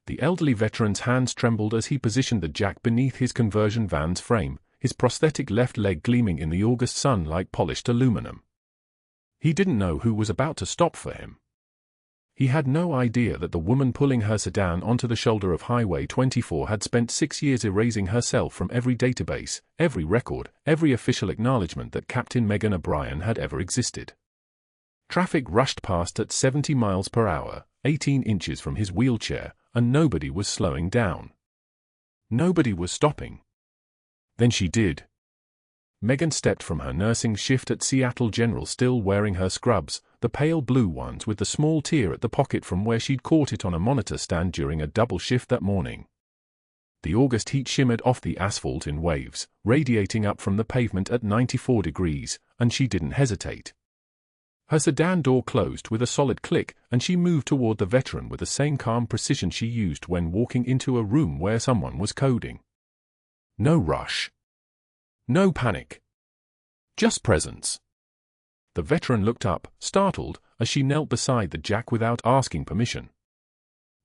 The elderly veteran's hands trembled as he positioned the jack beneath his conversion van's frame, his prosthetic left leg gleaming in the August sun like polished aluminum. He didn't know who was about to stop for him. He had no idea that the woman pulling her sedan onto the shoulder of Highway 24 had spent 6 years erasing herself from every database, every record, every official acknowledgement that Captain Megan O'Brien had ever existed. Traffic rushed past at 70 miles per hour, 18 inches from his wheelchair, and nobody was slowing down. Nobody was stopping. Then she did. Megan stepped from her nursing shift at Seattle General, still wearing her scrubs, the pale blue ones with the small tear at the pocket from where she'd caught it on a monitor stand during a double shift that morning. The August heat shimmered off the asphalt in waves, radiating up from the pavement at 94 degrees, and she didn't hesitate. Her sedan door closed with a solid click, and she moved toward the veteran with the same calm precision she used when walking into a room where someone was coding. No rush. No panic. Just presence. The veteran looked up, startled, as she knelt beside the jack without asking permission.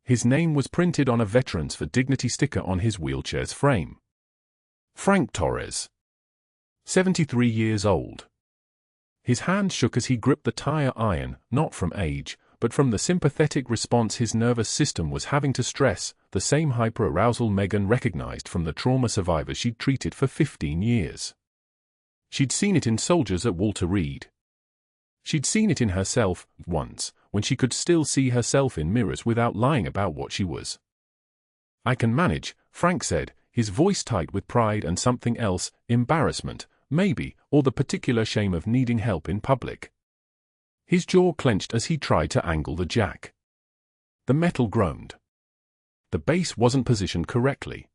His name was printed on a Veterans for Dignity sticker on his wheelchair's frame. Frank Torres. 73 years old. His hand shook as he gripped the tire iron, not from age, but from the sympathetic response his nervous system was having to stress, the same hyperarousal Megan recognized from the trauma survivors she'd treated for 15 years. She'd seen it in soldiers at Walter Reed. She'd seen it in herself, once, when she could still see herself in mirrors without lying about what she was. "I can manage," Frank said, his voice tight with pride and something else, embarrassment, maybe, or the particular shame of needing help in public. His jaw clenched as he tried to angle the jack. The metal groaned. The base wasn't positioned correctly.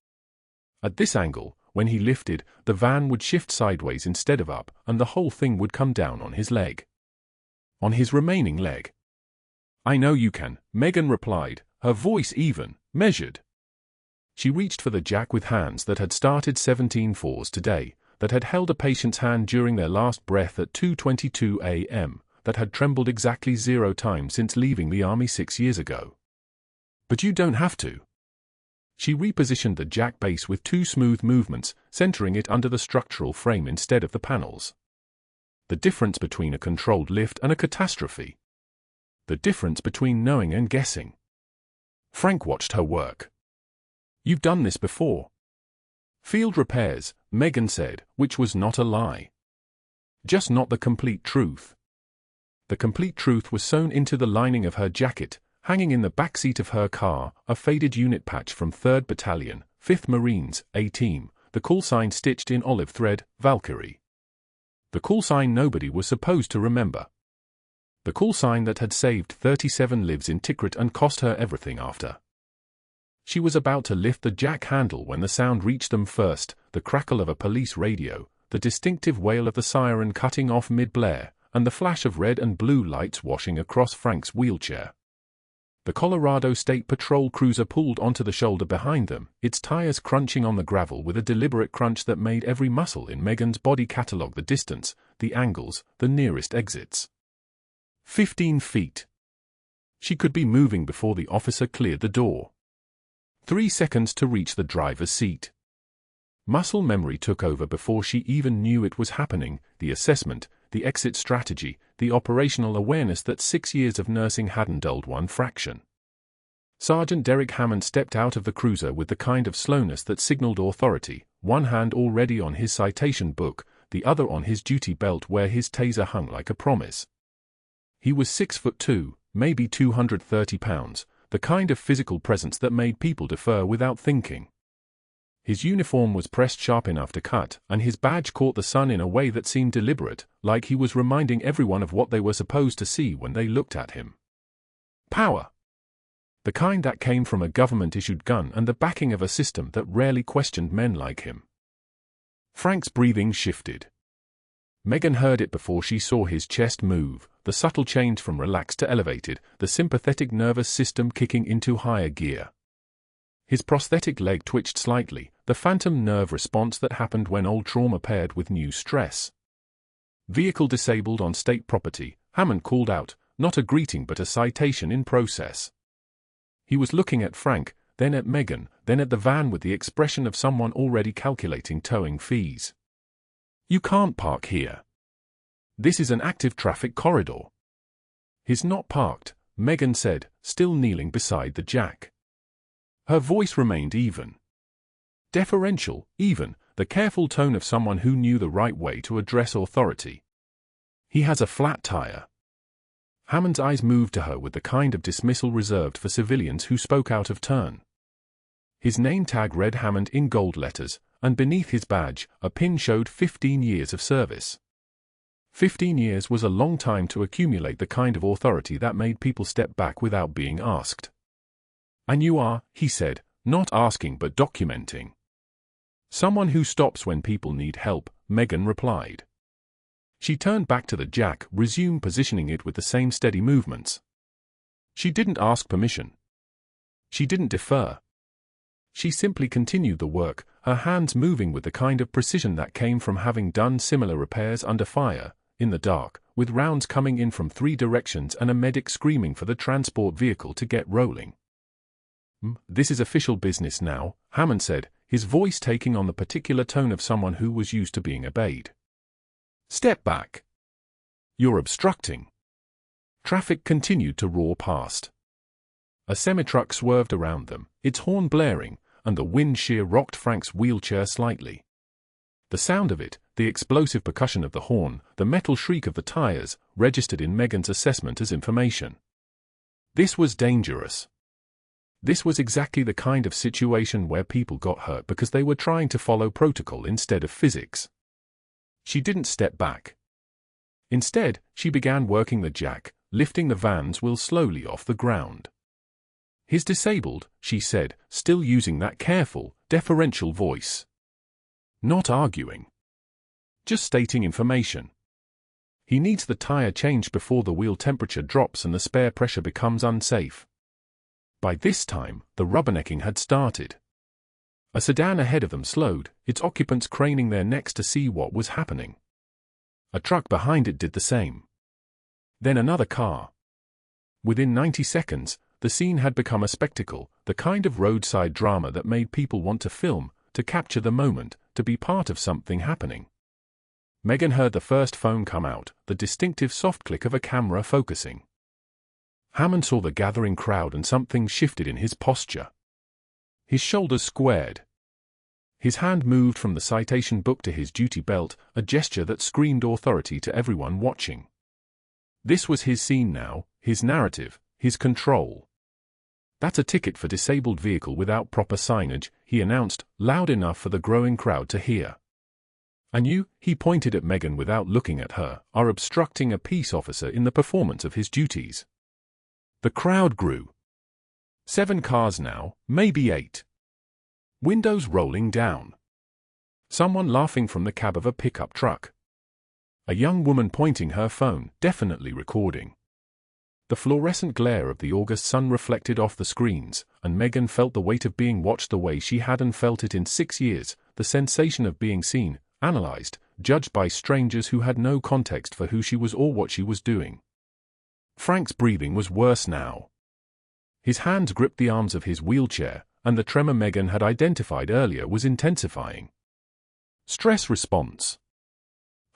At this angle, when he lifted, the van would shift sideways instead of up, and the whole thing would come down on his leg. On his remaining leg. "I know you can," Megan replied, her voice even, measured. She reached for the jack with hands that had started 17-4s today, that had held a patient's hand during their last breath at 2:22 a.m., that had trembled exactly 0 times since leaving the army 6 years ago. "But you don't have to." She repositioned the jack base with 2 smooth movements, centering it under the structural frame instead of the panels. The difference between a controlled lift and a catastrophe. The difference between knowing and guessing. Frank watched her work. "You've done this before." "Field repairs," Megan said, which was not a lie. Just not the complete truth. The complete truth was sewn into the lining of her jacket, hanging in the backseat of her car, a faded unit patch from 3rd Battalion, 5th Marines, A-Team, the call sign stitched in olive thread, Valkyrie. The call sign nobody was supposed to remember. The call sign that had saved 37 lives in Tikrit and cost her everything after. She was about to lift the jack handle when the sound reached them first, the crackle of a police radio, the distinctive wail of the siren cutting off mid-blare, and the flash of red and blue lights washing across Frank's wheelchair. The Colorado State Patrol cruiser pulled onto the shoulder behind them, its tires crunching on the gravel with a deliberate crunch that made every muscle in Megan's body catalog the distance, the angles, the nearest exits. 15 feet. She could be moving before the officer cleared the door. 3 seconds to reach the driver's seat. Muscle memory took over before she even knew it was happening, the assessment, the exit strategy, the operational awareness that 6 years of nursing hadn't dulled one fraction. Sergeant Derek Hammond stepped out of the cruiser with the kind of slowness that signaled authority, one hand already on his citation book, the other on his duty belt where his taser hung like a promise. He was 6'2", maybe 230 pounds, the kind of physical presence that made people defer without thinking. His uniform was pressed sharp enough to cut, and his badge caught the sun in a way that seemed deliberate, like he was reminding everyone of what they were supposed to see when they looked at him. Power. The kind that came from a government-issued gun and the backing of a system that rarely questioned men like him. Frank's breathing shifted. Megan heard it before she saw his chest move, the subtle change from relaxed to elevated, the sympathetic nervous system kicking into higher gear. His prosthetic leg twitched slightly, the phantom nerve response that happened when old trauma paired with new stress. "Vehicle disabled on state property," Hammond called out, not a greeting but a citation in process. He was looking at Frank, then at Megan, then at the van with the expression of someone already calculating towing fees. "You can't park here. This is an active traffic corridor." "He's not parked," Megan said, still kneeling beside the jack. Her voice remained even. Deferential, even, the careful tone of someone who knew the right way to address authority. "He has a flat tire." Hammond's eyes moved to her with the kind of dismissal reserved for civilians who spoke out of turn. His name tag read Hammond in gold letters, and beneath his badge, a pin showed 15 years of service. 15 years was a long time to accumulate the kind of authority that made people step back without being asked. "And you are," he said, "not asking but documenting." "Someone who stops when people need help," Megan replied. She turned back to the jack, resumed positioning it with the same steady movements. She didn't ask permission. She didn't defer. She simply continued the work, her hands moving with the kind of precision that came from having done similar repairs under fire, in the dark, with rounds coming in from 3 directions and a medic screaming for the transport vehicle to get rolling. "This is official business now," Hammond said, his voice taking on the particular tone of someone who was used to being obeyed. "Step back. You're obstructing." Traffic continued to roar past. A semi-truck swerved around them, its horn blaring, and the wind shear rocked Frank's wheelchair slightly. The sound of it, the explosive percussion of the horn, the metal shriek of the tires, registered in Megan's assessment as information. This was dangerous. This was exactly the kind of situation where people got hurt because they were trying to follow protocol instead of physics. She didn't step back. Instead, she began working the jack, lifting the van's wheel slowly off the ground. "He's disabled," she said, still using that careful, deferential voice. Not arguing. Just stating information. "He needs the tire changed before the wheel temperature drops and the spare pressure becomes unsafe." By this time, the rubbernecking had started. A sedan ahead of them slowed, its occupants craning their necks to see what was happening. A truck behind it did the same. Then another car. Within 90 seconds, the scene had become a spectacle, the kind of roadside drama that made people want to film, to capture the moment, to be part of something happening. Megan heard the first phone come out, the distinctive soft click of a camera focusing. Hammond saw the gathering crowd and something shifted in his posture. His shoulders squared. His hand moved from the citation book to his duty belt, a gesture that screamed authority to everyone watching. This was his scene now, his narrative, his control. "That's a ticket for disabled vehicle without proper signage," he announced, loud enough for the growing crowd to hear. "And you," he pointed at Megan without looking at her, "are obstructing a peace officer in the performance of his duties." The crowd grew. 7 cars now, maybe 8. Windows rolling down. Someone laughing from the cab of a pickup truck. A young woman pointing her phone, definitely recording. The fluorescent glare of the August sun reflected off the screens, and Megan felt the weight of being watched the way she hadn't felt it in 6 years, the sensation of being seen, analyzed, judged by strangers who had no context for who she was or what she was doing. Frank's breathing was worse now. His hands gripped the arms of his wheelchair, and the tremor Megan had identified earlier was intensifying. Stress response.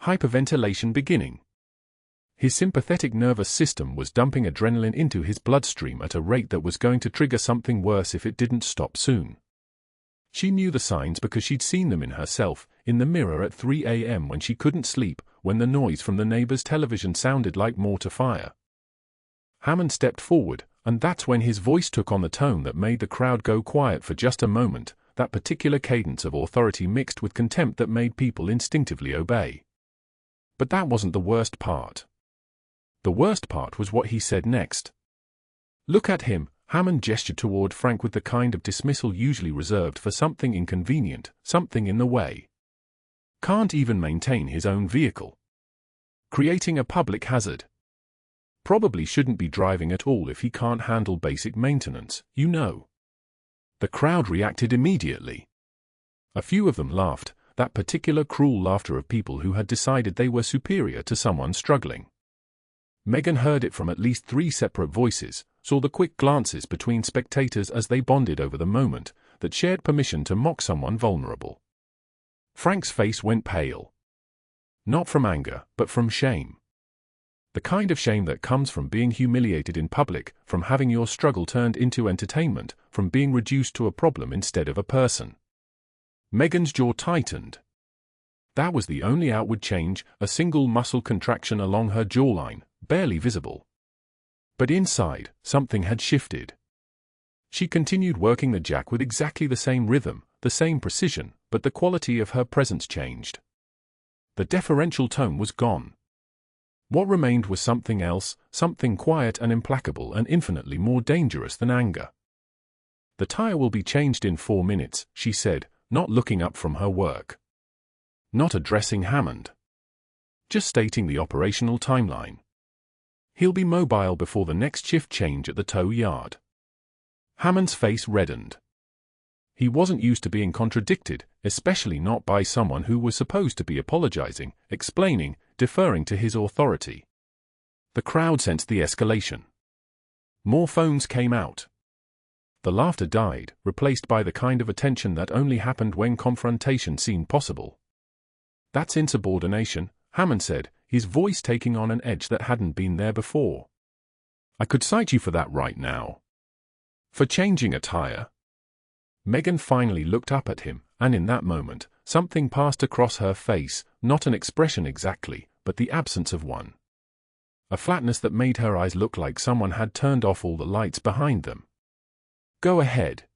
Hyperventilation beginning. His sympathetic nervous system was dumping adrenaline into his bloodstream at a rate that was going to trigger something worse if it didn't stop soon. She knew the signs because she'd seen them in herself, in the mirror at 3 a.m. when she couldn't sleep, when the noise from the neighbor's television sounded like mortar fire. Hammond stepped forward, and that's when his voice took on the tone that made the crowd go quiet for just a moment, that particular cadence of authority mixed with contempt that made people instinctively obey. But that wasn't the worst part. The worst part was what he said next. "Look at him," Hammond gestured toward Frank with the kind of dismissal usually reserved for something inconvenient, something in the way. "Can't even maintain his own vehicle. Creating a public hazard. Probably shouldn't be driving at all if he can't handle basic maintenance, you know." The crowd reacted immediately. A few of them laughed, that particular cruel laughter of people who had decided they were superior to someone struggling. Megan heard it from at least 3 separate voices, saw the quick glances between spectators as they bonded over the moment that shared permission to mock someone vulnerable. Frank's face went pale. Not from anger, but from shame. The kind of shame that comes from being humiliated in public, from having your struggle turned into entertainment, from being reduced to a problem instead of a person. Megan's jaw tightened. That was the only outward change, a single muscle contraction along her jawline, barely visible. But inside, something had shifted. She continued working the jack with exactly the same rhythm, the same precision, but the quality of her presence changed. The deferential tone was gone. What remained was something else, something quiet and implacable and infinitely more dangerous than anger. "The tire will be changed in 4 minutes," she said, not looking up from her work. Not addressing Hammond. Just stating the operational timeline. He'll be mobile before the next shift change at the tow yard. Hammond's face reddened. He wasn't used to being contradicted, especially not by someone who was supposed to be apologizing, explaining, deferring to his authority. The crowd sensed the escalation. More phones came out. The laughter died, replaced by the kind of attention that only happened when confrontation seemed possible. "That's insubordination," Hammond said, his voice taking on an edge that hadn't been there before. "I could cite you for that right now." "For changing a tire?" Megan finally looked up at him, and in that moment, something passed across her face, not an expression exactly, but the absence of one. A flatness that made her eyes look like someone had turned off all the lights behind them. "Go ahead."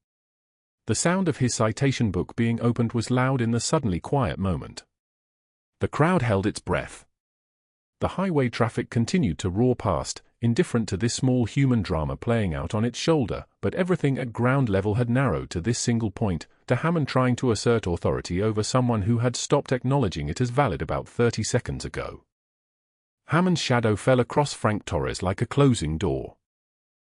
The sound of his citation book being opened was loud in the suddenly quiet moment. The crowd held its breath. The highway traffic continued to roar past, indifferent to this small human drama playing out on its shoulder, but everything at ground level had narrowed to this single point, to Hammond trying to assert authority over someone who had stopped acknowledging it as valid about 30 seconds ago. Hammond's shadow fell across Frank Torres like a closing door.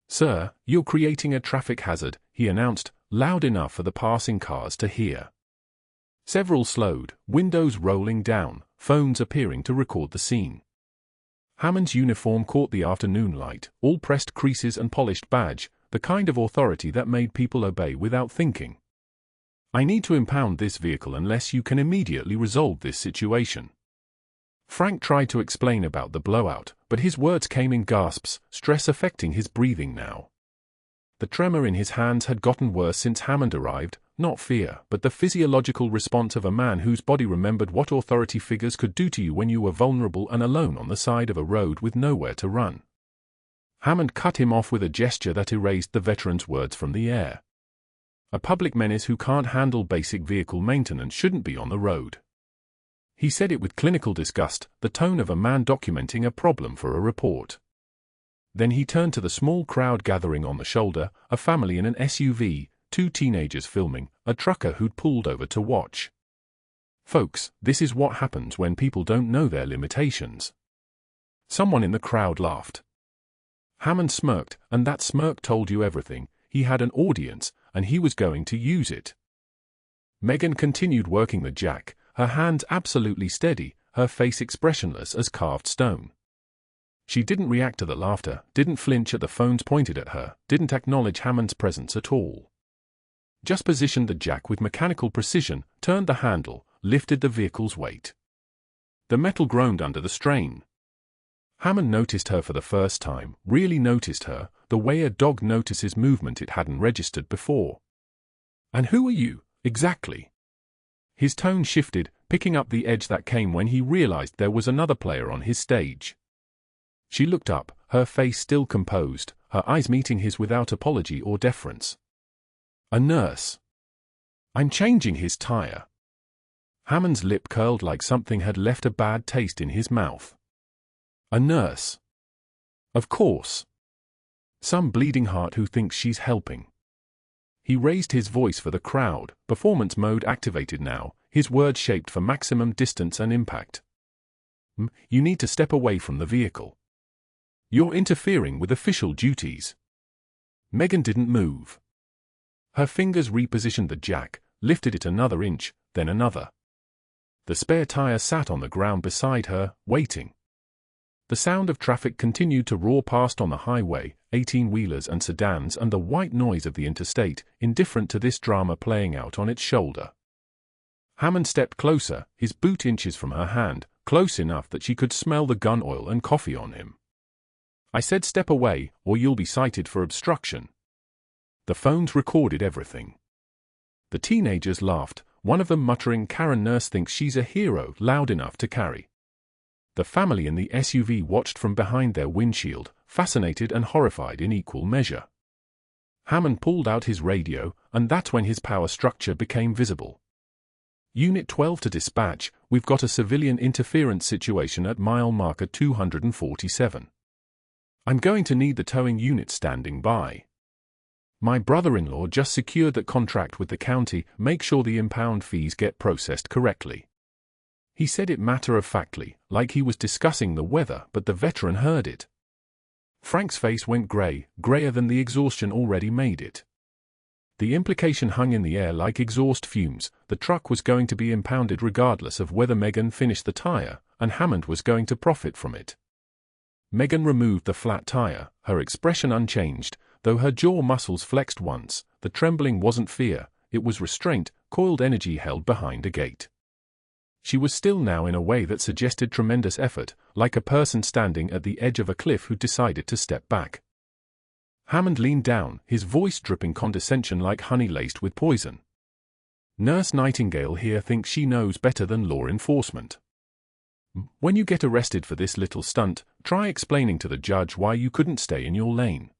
"Sir, you're creating a traffic hazard," he announced, loud enough for the passing cars to hear. Several slowed, windows rolling down, phones appearing to record the scene. Hammond's uniform caught the afternoon light, all pressed creases and polished badge, the kind of authority that made people obey without thinking. "I need to impound this vehicle unless you can immediately resolve this situation." Frank tried to explain about the blowout, but his words came in gasps, stress affecting his breathing now. The tremor in his hands had gotten worse since Hammond arrived, not fear, but the physiological response of a man whose body remembered what authority figures could do to you when you were vulnerable and alone on the side of a road with nowhere to run. Hammond cut him off with a gesture that erased the veteran's words from the air. A public menace who can't handle basic vehicle maintenance shouldn't be on the road. He said it with clinical disgust, the tone of a man documenting a problem for a report. Then he turned to the small crowd gathering on the shoulder, a family in an SUV, 2 teenagers filming, a trucker who'd pulled over to watch. "Folks, this is what happens when people don't know their limitations." Someone in the crowd laughed. Hammond smirked, and that smirk told you everything. He had an audience, and he was going to use it. Megan continued working the jack, her hands absolutely steady, her face expressionless as carved stone. She didn't react to the laughter, didn't flinch at the phones pointed at her, didn't acknowledge Hammond's presence at all. Just positioned the jack with mechanical precision, turned the handle, lifted the vehicle's weight. The metal groaned under the strain. Hammond noticed her for the first time, really noticed her, the way a dog notices movement it hadn't registered before. "And who are you, exactly?" His tone shifted, picking up the edge that came when he realized there was another player on his stage. She looked up, her face still composed, her eyes meeting his without apology or deference. "A nurse." "I'm changing his tire." Hammond's lip curled like something had left a bad taste in his mouth. "A nurse." "Of course. Some bleeding heart who thinks she's helping." He raised his voice for the crowd, performance mode activated now, his words shaped for maximum distance and impact. "You need to step away from the vehicle. You're interfering with official duties." Megan didn't move. Her fingers repositioned the jack, lifted it another inch, then another. The spare tire sat on the ground beside her, waiting. The sound of traffic continued to roar past on the highway, 18-wheelers and sedans and the white noise of the interstate, indifferent to this drama playing out on its shoulder. Hammond stepped closer, his boot inches from her hand, close enough that she could smell the gun oil and coffee on him. "I said step away, or you'll be cited for obstruction." The phones recorded everything. The teenagers laughed, one of them muttering, "Karen Nurse thinks she's a hero," loud enough to carry. The family in the SUV watched from behind their windshield, fascinated and horrified in equal measure. Hammond pulled out his radio, and that's when his power structure became visible. "Unit 12 to dispatch, we've got a civilian interference situation at mile marker 247. I'm going to need the towing unit standing by. My brother-in-law just secured that contract with the county. Make sure the impound fees get processed correctly." He said it matter-of-factly, like he was discussing the weather, but the veteran heard it. Frank's face went grey, greyer than the exhaustion already made it. The implication hung in the air like exhaust fumes. The truck was going to be impounded regardless of whether Megan finished the tire, and Hammond was going to profit from it. Megan removed the flat tire, her expression unchanged, though her jaw muscles flexed once. The trembling wasn't fear, it was restraint, coiled energy held behind a gate. She was still now in a way that suggested tremendous effort, like a person standing at the edge of a cliff who decided to step back. Hammond leaned down, his voice dripping condescension like honey laced with poison. "Nurse Nightingale here thinks she knows better than law enforcement. When you get arrested for this little stunt, try explaining to the judge why you couldn't stay in your lane."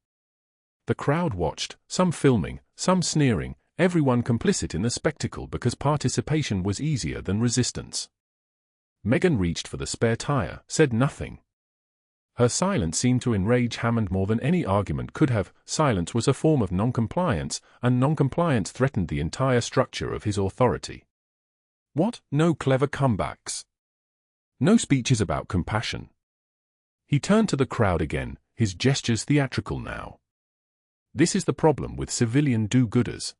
The crowd watched, some filming, some sneering, everyone complicit in the spectacle because participation was easier than resistance. Megan reached for the spare tire, said nothing. Her silence seemed to enrage Hammond more than any argument could have. Silence was a form of non-compliance, and non-compliance threatened the entire structure of his authority. What? No clever comebacks. No speeches about compassion. He turned to the crowd again, his gestures theatrical now. This is the problem with civilian do-gooders.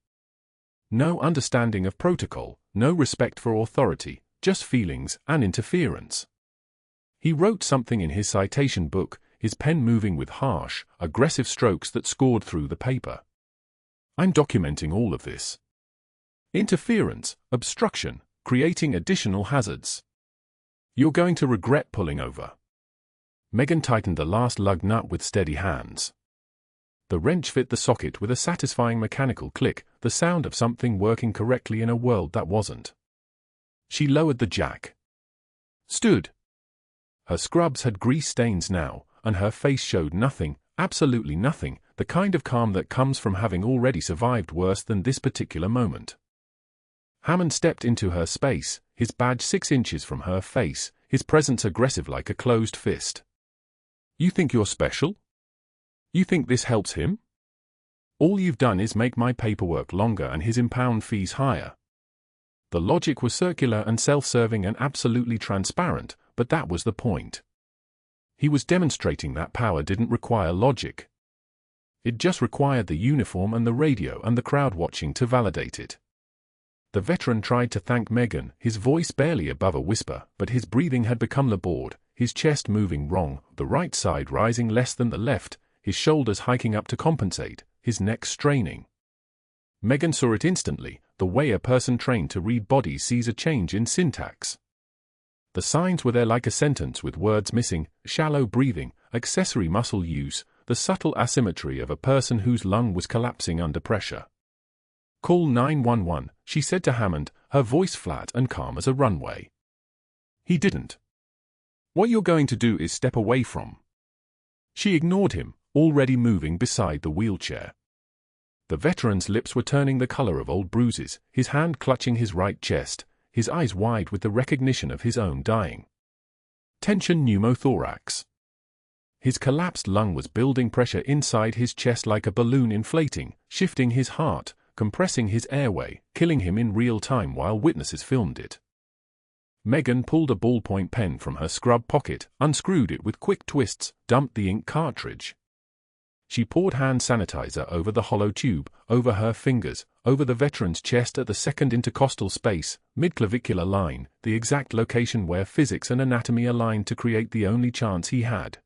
No understanding of protocol, no respect for authority, just feelings and interference. He wrote something in his citation book, his pen moving with harsh, aggressive strokes that scored through the paper. "I'm documenting all of this. Interference, obstruction, creating additional hazards. You're going to regret pulling over." Megan tightened the last lug nut with steady hands. The wrench fit the socket with a satisfying mechanical click, the sound of something working correctly in a world that wasn't. She lowered the jack. Stood. Her scrubs had grease stains now, and her face showed nothing, absolutely nothing, the kind of calm that comes from having already survived worse than this particular moment. Hammond stepped into her space, his badge 6 inches from her face, his presence aggressive like a closed fist. "You think you're special? You think this helps him? All you've done is make my paperwork longer and his impound fees higher." The logic was circular and self-serving and absolutely transparent, but that was the point. He was demonstrating that power didn't require logic. It just required the uniform and the radio and the crowd watching to validate it. The veteran tried to thank Megan, his voice barely above a whisper, but his breathing had become labored, his chest moving wrong, the right side rising less than the left, his shoulders hiking up to compensate, his neck straining. Megan saw it instantly, the way a person trained to read bodies sees a change in syntax. The signs were there like a sentence with words missing, shallow breathing, accessory muscle use, the subtle asymmetry of a person whose lung was collapsing under pressure. "Call 911, she said to Hammond, her voice flat and calm as a runway. He didn't. "What you're going to do is step away from." She ignored him, already moving beside the wheelchair. The veteran's lips were turning the color of old bruises, his hand clutching his right chest, his eyes wide with the recognition of his own dying. Tension pneumothorax. His collapsed lung was building pressure inside his chest like a balloon inflating, shifting his heart, compressing his airway, killing him in real time while witnesses filmed it. Megan pulled a ballpoint pen from her scrub pocket, unscrewed it with quick twists, dumped the ink cartridge. She poured hand sanitizer over the hollow tube, over her fingers, over the veteran's chest at the second intercostal space, mid-clavicular line, the exact location where physics and anatomy aligned to create the only chance he had.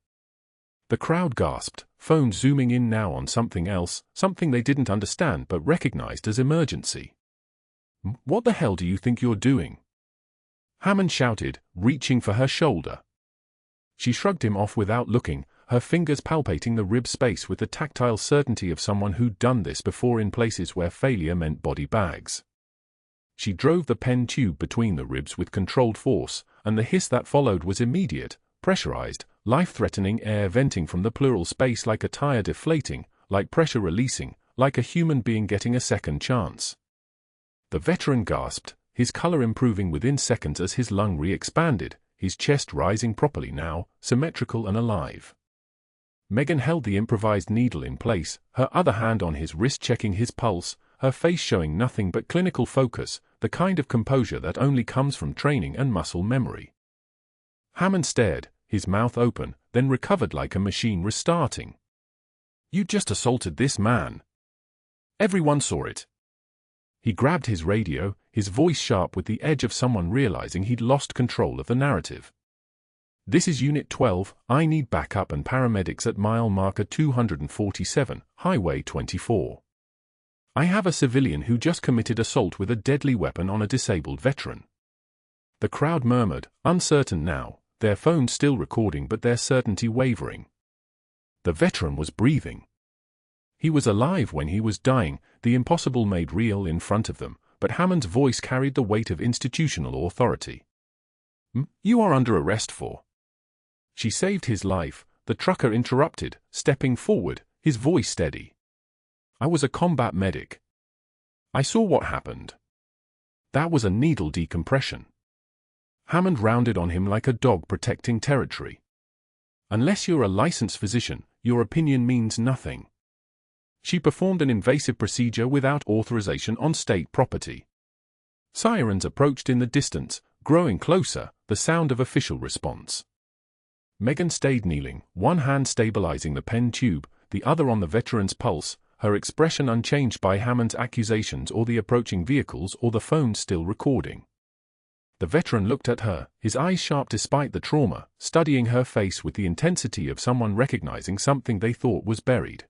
The crowd gasped, phone zooming in now on something else, something they didn't understand but recognized as emergency. "What the hell do you think you're doing?" Hammond shouted, reaching for her shoulder. She shrugged him off without looking, her fingers palpating the rib space with the tactile certainty of someone who'd done this before in places where failure meant body bags. She drove the pen tube between the ribs with controlled force, and the hiss that followed was immediate, pressurized, life-threatening air venting from the pleural space like a tire deflating, like pressure releasing, like a human being getting a second chance. The veteran gasped, his color improving within seconds as his lung re-expanded, his chest rising properly now, symmetrical and alive. Megan held the improvised needle in place, her other hand on his wrist checking his pulse, her face showing nothing but clinical focus, the kind of composure that only comes from training and muscle memory. Hammond stared, his mouth open, then recovered like a machine restarting. "You just assaulted this man. Everyone saw it." He grabbed his radio, his voice sharp with the edge of someone realizing he'd lost control of the narrative. "This is Unit 12, I need backup and paramedics at mile marker 247, Highway 24. I have a civilian who just committed assault with a deadly weapon on a disabled veteran." The crowd murmured, uncertain now, their phones still recording but their certainty wavering. The veteran was breathing. He was alive when he was dying, the impossible made real in front of them, but Hammond's voice carried the weight of institutional authority. "You are under arrest for." "She saved his life," the trucker interrupted, stepping forward, his voice steady. "I was a combat medic. I saw what happened. That was a needle decompression." Hammond rounded on him like a dog protecting territory. "Unless you're a licensed physician, your opinion means nothing. She performed an invasive procedure without authorization on state property." Sirens approached in the distance, growing closer, the sound of official response. Megan stayed kneeling, one hand stabilizing the pen tube, the other on the veteran's pulse, her expression unchanged by Hammond's accusations or the approaching vehicles or the phone still recording. The veteran looked at her, his eyes sharp despite the trauma, studying her face with the intensity of someone recognizing something they thought was buried.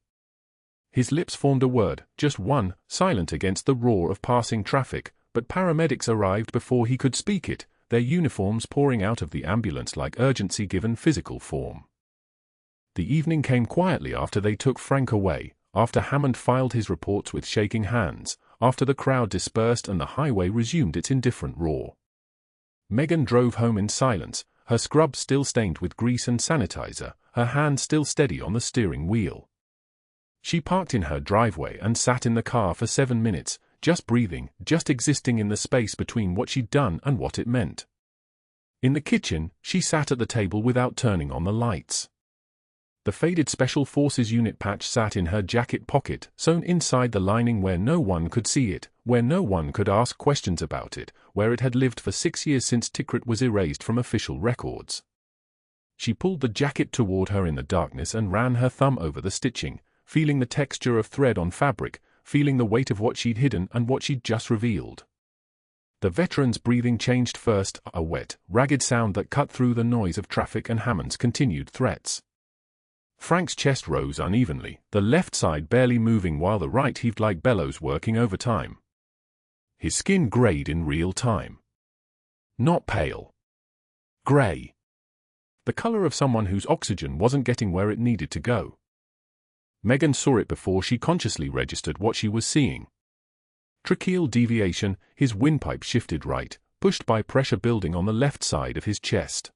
His lips formed a word, just one, silent against the roar of passing traffic, but paramedics arrived before he could speak it, their uniforms pouring out of the ambulance like urgency given physical form. The evening came quietly after they took Frank away, after Hammond filed his reports with shaking hands, after the crowd dispersed and the highway resumed its indifferent roar. Megan drove home in silence, her scrub still stained with grease and sanitizer, her hand still steady on the steering wheel. She parked in her driveway and sat in the car for 7 minutes, just breathing, just existing in the space between what she'd done and what it meant. In the kitchen, she sat at the table without turning on the lights. The faded Special Forces unit patch sat in her jacket pocket, sewn inside the lining where no one could see it, where no one could ask questions about it, where it had lived for 6 years since Tikrit was erased from official records. She pulled the jacket toward her in the darkness and ran her thumb over the stitching, feeling the texture of thread on fabric, feeling the weight of what she'd hidden and what she'd just revealed. The veteran's breathing changed first, a wet, ragged sound that cut through the noise of traffic and Hammond's continued threats. Frank's chest rose unevenly, the left side barely moving while the right heaved like bellows working overtime. His skin grayed in real time. Not pale. Gray. The color of someone whose oxygen wasn't getting where it needed to go. Megan saw it before she consciously registered what she was seeing. Tracheal deviation, his windpipe shifted right, pushed by pressure building on the left side of his chest.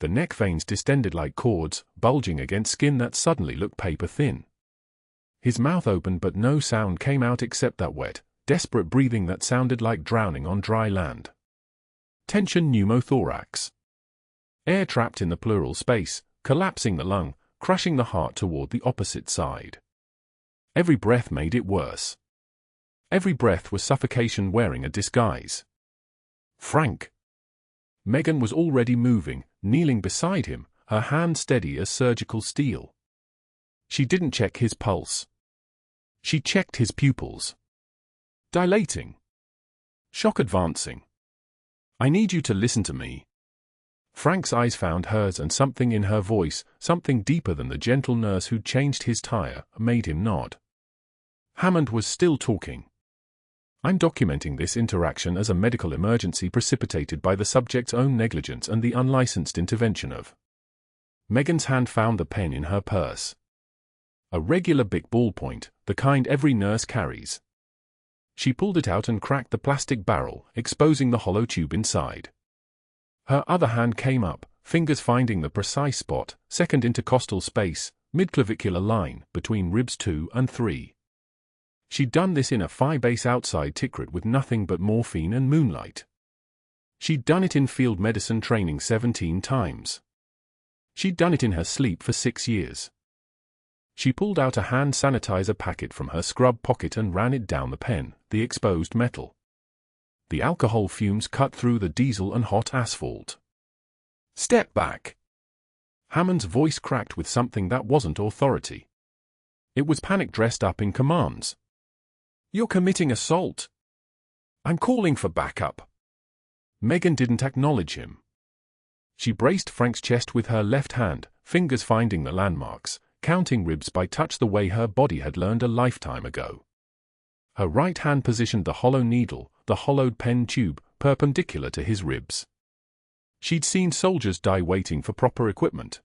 The neck veins distended like cords, bulging against skin that suddenly looked paper-thin. His mouth opened but no sound came out except that wet, desperate breathing that sounded like drowning on dry land. Tension pneumothorax. Air trapped in the pleural space, collapsing the lung, crushing the heart toward the opposite side. Every breath made it worse. Every breath was suffocation wearing a disguise. Frank. Megan was already moving, kneeling beside him, her hand steady as surgical steel. She didn't check his pulse. She checked his pupils. Dilating. Shock advancing. "I need you to listen to me." Frank's eyes found hers, and something in her voice, something deeper than the gentle nurse who'd changed his tire, made him nod. Hammond was still talking. I'm documenting this interaction as a medical emergency precipitated by the subject's own negligence and the unlicensed intervention of. Megan's hand found the pen in her purse. A regular Bic ballpoint, the kind every nurse carries. She pulled it out and cracked the plastic barrel, exposing the hollow tube inside. Her other hand came up, fingers finding the precise spot, second intercostal space, midclavicular line, between ribs 2 and 3. She'd done this in a phi base outside Tikrit with nothing but morphine and moonlight. She'd done it in field medicine training 17 times. She'd done it in her sleep for 6 years. She pulled out a hand sanitizer packet from her scrub pocket and ran it down the pen, the exposed metal. The alcohol fumes cut through the diesel and hot asphalt. Step back. Hammond's voice cracked with something that wasn't authority. It was panic dressed up in commands. You're committing assault. I'm calling for backup. Megan didn't acknowledge him. She braced Frank's chest with her left hand, fingers finding the landmarks, counting ribs by touch the way her body had learned a lifetime ago. Her right hand positioned the hollow needle, the hollowed pen tube, perpendicular to his ribs. She'd seen soldiers die waiting for proper equipment.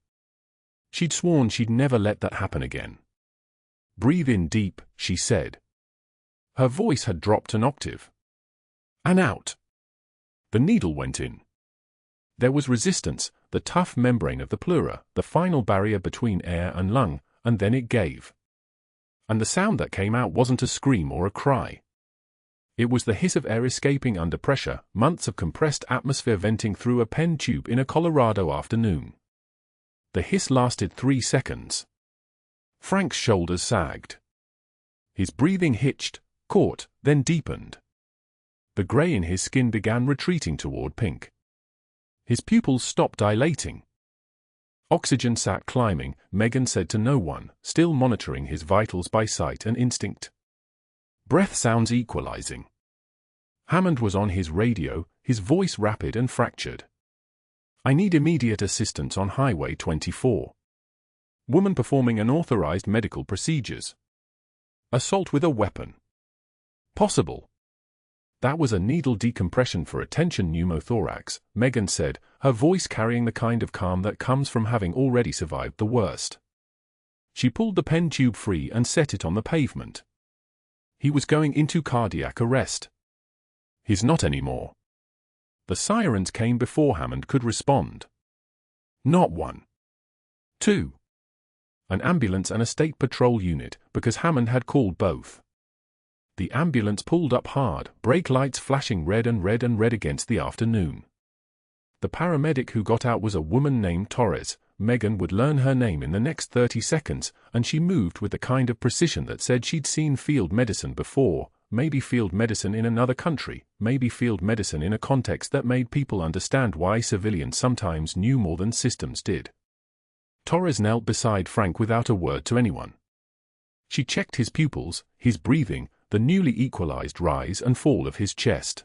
She'd sworn she'd never let that happen again. Breathe in deep, she said. Her voice had dropped an octave. And out. The needle went in. There was resistance, the tough membrane of the pleura, the final barrier between air and lung, and then it gave. And the sound that came out wasn't a scream or a cry. It was the hiss of air escaping under pressure, months of compressed atmosphere venting through a pen tube in a Colorado afternoon. The hiss lasted 3 seconds. Frank's shoulders sagged. His breathing hitched, caught, then deepened. The gray in his skin began retreating toward pink. His pupils stopped dilating. Oxygen sat climbing, Megan said to no one, still monitoring his vitals by sight and instinct. Breath sounds equalizing. Hammond was on his radio, his voice rapid and fractured. I need immediate assistance on Highway 24. Woman performing unauthorized medical procedures. Assault with a weapon. Possible. That was a needle decompression for a tension pneumothorax, Megan said, her voice carrying the kind of calm that comes from having already survived the worst. She pulled the pen tube free and set it on the pavement. He was going into cardiac arrest. He's not anymore. The sirens came before Hammond could respond. Not 1. 2. An ambulance and a state patrol unit, because Hammond had called both. The ambulance pulled up hard, brake lights flashing red and red and red against the afternoon. The paramedic who got out was a woman named Torres. Megan would learn her name in the next 30 seconds, and she moved with the kind of precision that said she'd seen field medicine before, maybe field medicine in another country, maybe field medicine in a context that made people understand why civilians sometimes knew more than systems did. Torres knelt beside Frank without a word to anyone. She checked his pupils, his breathing, the newly equalized rise and fall of his chest.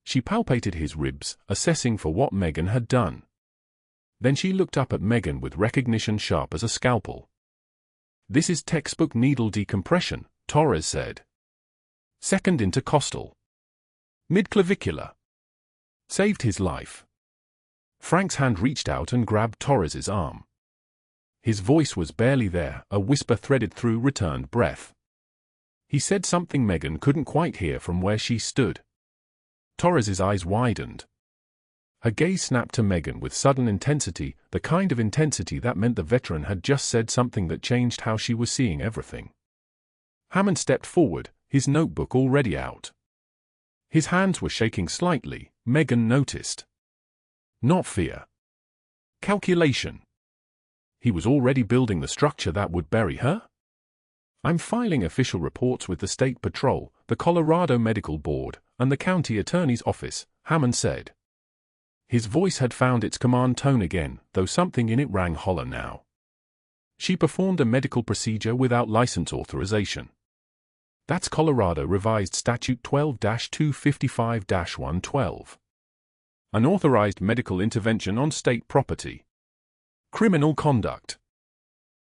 She palpated his ribs, assessing for what Megan had done. Then she looked up at Megan with recognition sharp as a scalpel. This is textbook needle decompression, Torres said. Second intercostal. Midclavicular. Saved his life. Frank's hand reached out and grabbed Torres's arm. His voice was barely there, a whisper threaded through returned breath. He said something Megan couldn't quite hear from where she stood. Torres's eyes widened. Her gaze snapped to Megan with sudden intensity, the kind of intensity that meant the veteran had just said something that changed how she was seeing everything. Hammond stepped forward, his notebook already out. His hands were shaking slightly, Megan noticed. Not fear. Calculation. He was already building the structure that would bury her? I'm filing official reports with the State Patrol, the Colorado Medical Board, and the County Attorney's Office, Hammond said. His voice had found its command tone again, though something in it rang hollow now. She performed a medical procedure without license authorization. That's Colorado Revised Statute 12-255-112. Unauthorized medical intervention on state property. Criminal conduct.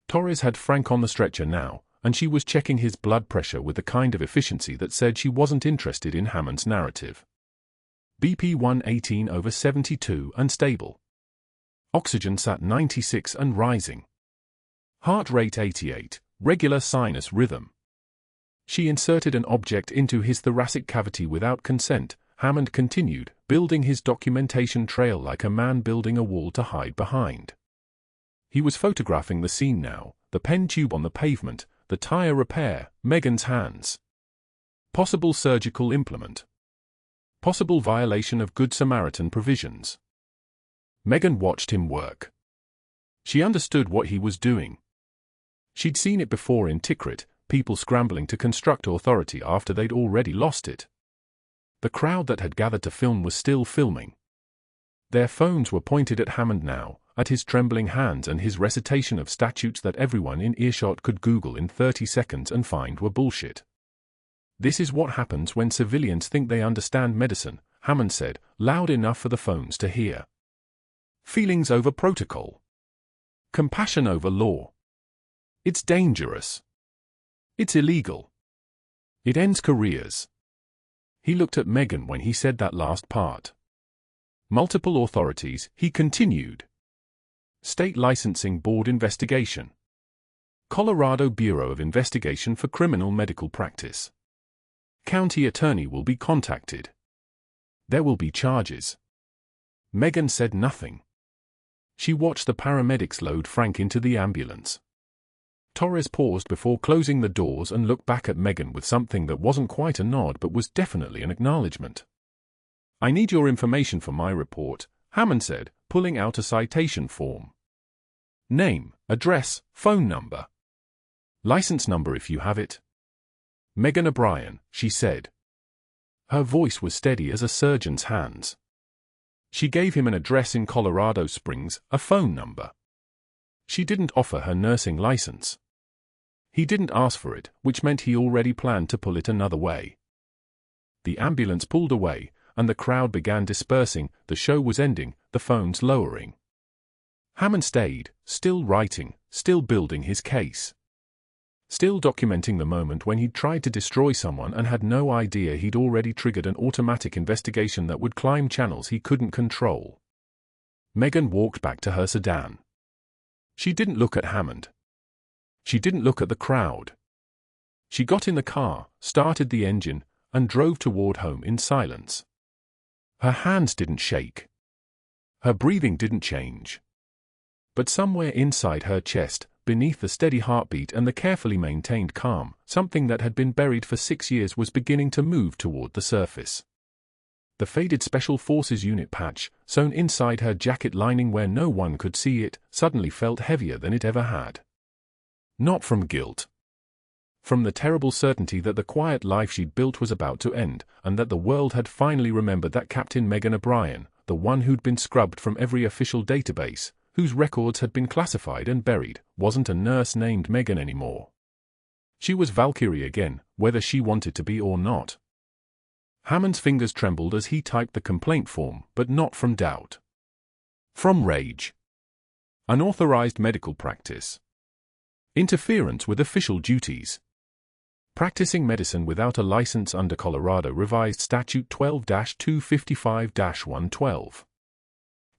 Torres had Frank on the stretcher now, and she was checking his blood pressure with the kind of efficiency that said she wasn't interested in Hammond's narrative. BP 118/72 and stable. Oxygen sat 96 and rising. Heart rate 88, regular sinus rhythm. She inserted an object into his thoracic cavity without consent. Hammond continued, building his documentation trail like a man building a wall to hide behind. He was photographing the scene now, the pen tube on the pavement, the tire repair, Megan's hands. Possible surgical implement. Possible violation of Good Samaritan provisions. Megan watched him work. She understood what he was doing. She'd seen it before in Tikrit, people scrambling to construct authority after they'd already lost it. The crowd that had gathered to film was still filming. Their phones were pointed at Hammond now, at his trembling hands and his recitation of statutes that everyone in earshot could Google in 30 seconds and find were bullshit. This is what happens when civilians think they understand medicine, Hammond said, loud enough for the phones to hear. Feelings over protocol. Compassion over law. It's dangerous. It's illegal. It ends careers. He looked at Megan when he said that last part. Multiple authorities, he continued. State Licensing Board investigation. Colorado Bureau of Investigation for Criminal Medical Practice. County attorney will be contacted. There will be charges. Megan said nothing. She watched the paramedics load Frank into the ambulance. Torres paused before closing the doors and looked back at Megan with something that wasn't quite a nod but was definitely an acknowledgement. I need your information for my report, Hammond said, pulling out a citation form. Name, address, phone number. License number if you have it. Megan O'Brien, she said. Her voice was steady as a surgeon's hands. She gave him an address in Colorado Springs, a phone number. She didn't offer her nursing license. He didn't ask for it, which meant he already planned to pull it another way. The ambulance pulled away, and the crowd began dispersing. The show was ending, the phones lowering. Hammond stayed, still writing, still building his case. Still documenting the moment when he'd tried to destroy someone and had no idea he'd already triggered an automatic investigation that would climb channels he couldn't control. Megan walked back to her sedan. She didn't look at Hammond. She didn't look at the crowd. She got in the car, started the engine, and drove toward home in silence. Her hands didn't shake. Her breathing didn't change. But somewhere inside her chest, beneath the steady heartbeat and the carefully maintained calm, something that had been buried for 6 years was beginning to move toward the surface. The faded Special Forces unit patch, sewn inside her jacket lining where no one could see it, suddenly felt heavier than it ever had. Not from guilt. From the terrible certainty that the quiet life she'd built was about to end, and that the world had finally remembered that Captain Megan O'Brien, the one who'd been scrubbed from every official database, whose records had been classified and buried, wasn't a nurse named Megan anymore. She was Valkyrie again, whether she wanted to be or not. Hammond's fingers trembled as he typed the complaint form, but not from doubt. From rage. Unauthorized medical practice. Interference with official duties. Practicing medicine without a license under Colorado Revised Statute 12-255-112.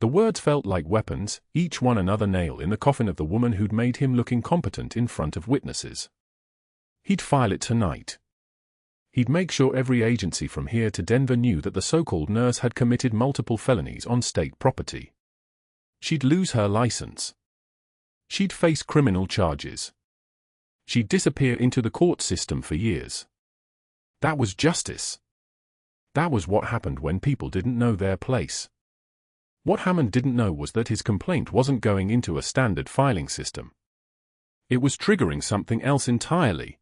The words felt like weapons, each one another nail in the coffin of the woman who'd made him look incompetent in front of witnesses. He'd file it tonight. He'd make sure every agency from here to Denver knew that the so-called nurse had committed multiple felonies on state property. She'd lose her license. She'd face criminal charges. She'd disappear into the court system for years. That was justice. That was what happened when people didn't know their place. What Hammond didn't know was that his complaint wasn't going into a standard filing system. It was triggering something else entirely.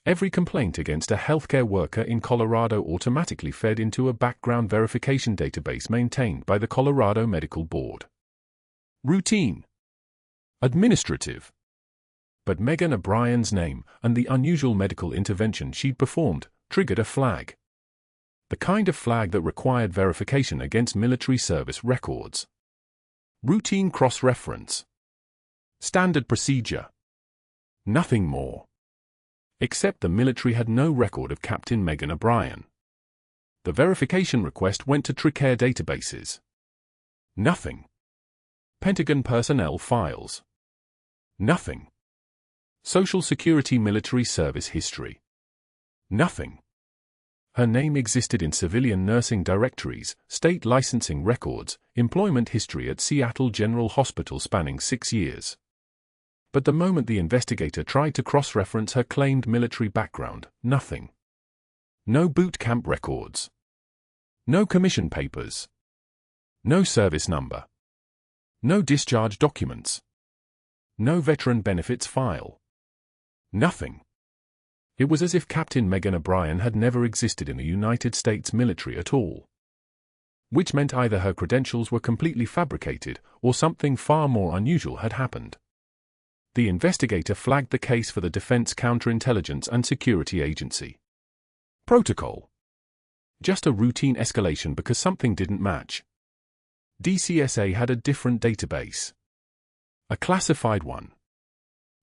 Every complaint against a healthcare worker in Colorado automatically fed into a background verification database maintained by the Colorado Medical Board. Routine. Administrative. But Megan O'Brien's name and the unusual medical intervention she'd performed triggered a flag. The kind of flag that required verification against military service records. Routine cross-reference. Standard procedure. Nothing more. Except the military had no record of Captain Megan O'Brien. The verification request went to Tricare databases. Nothing. Pentagon personnel files. Nothing. Social Security military service history. Nothing. Her name existed in civilian nursing directories, state licensing records, employment history at Seattle General Hospital spanning 6 years. But the moment the investigator tried to cross-reference her claimed military background, nothing. No boot camp records. No commission papers. No service number. No discharge documents. No veteran benefits file. Nothing. It was as if Captain Megan O'Brien had never existed in the United States military at all. Which meant either her credentials were completely fabricated, or something far more unusual had happened. The investigator flagged the case for the Defense Counterintelligence and Security Agency. Protocol. Just a routine escalation because something didn't match. DCSA had a different database. A classified one.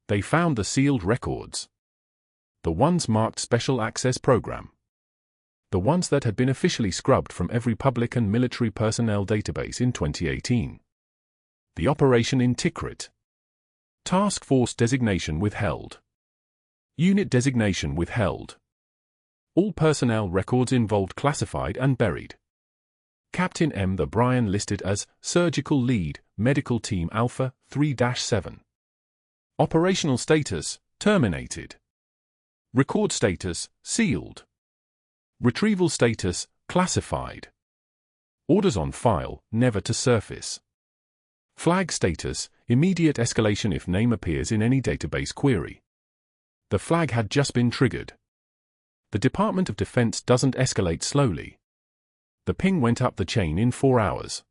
They found the sealed records. The ones marked Special Access Program. The ones that had been officially scrubbed from every public and military personnel database in 2018. The operation in Tikrit. Task Force designation withheld. Unit designation withheld. All personnel records involved classified and buried. Captain M. The Bryan listed as Surgical Lead, Medical Team Alpha 3-7. Operational status, terminated. Record status, sealed. Retrieval status, classified. Orders on file, never to surface. Flag status, immediate escalation if name appears in any database query. The flag had just been triggered. The Department of Defense doesn't escalate slowly. The ping went up the chain in 4 hours.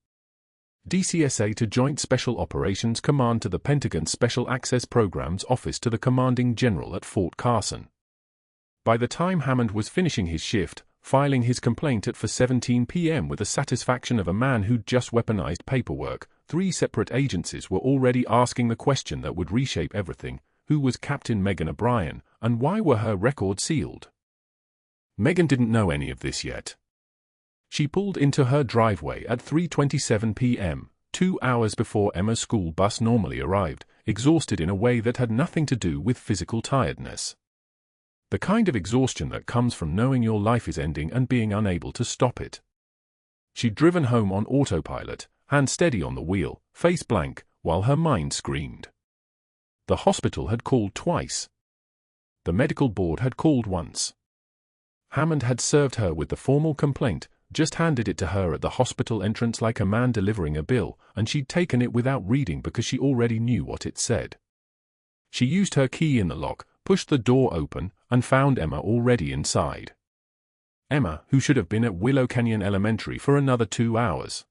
DCSA to Joint Special Operations Command to the Pentagon Special Access Programs Office to the Commanding General at Fort Carson. By the time Hammond was finishing his shift, filing his complaint at 4:17 p.m. with the satisfaction of a man who'd just weaponized paperwork, 3 separate agencies were already asking the question that would reshape everything: who was Captain Megan O'Brien, and why were her records sealed? Megan didn't know any of this yet. She pulled into her driveway at 3:27 p.m., 2 hours before Emma's school bus normally arrived, exhausted in a way that had nothing to do with physical tiredness. The kind of exhaustion that comes from knowing your life is ending and being unable to stop it. She'd driven home on autopilot, hand steady on the wheel, face blank, while her mind screamed. The hospital had called twice. The medical board had called once. Hammond had served her with the formal complaint, just handed it to her at the hospital entrance like a man delivering a bill, and she'd taken it without reading because she already knew what it said. She used her key in the lock, pushed the door open, and found Emma already inside. Emma, who should have been at Willow Canyon Elementary for another 2 hours.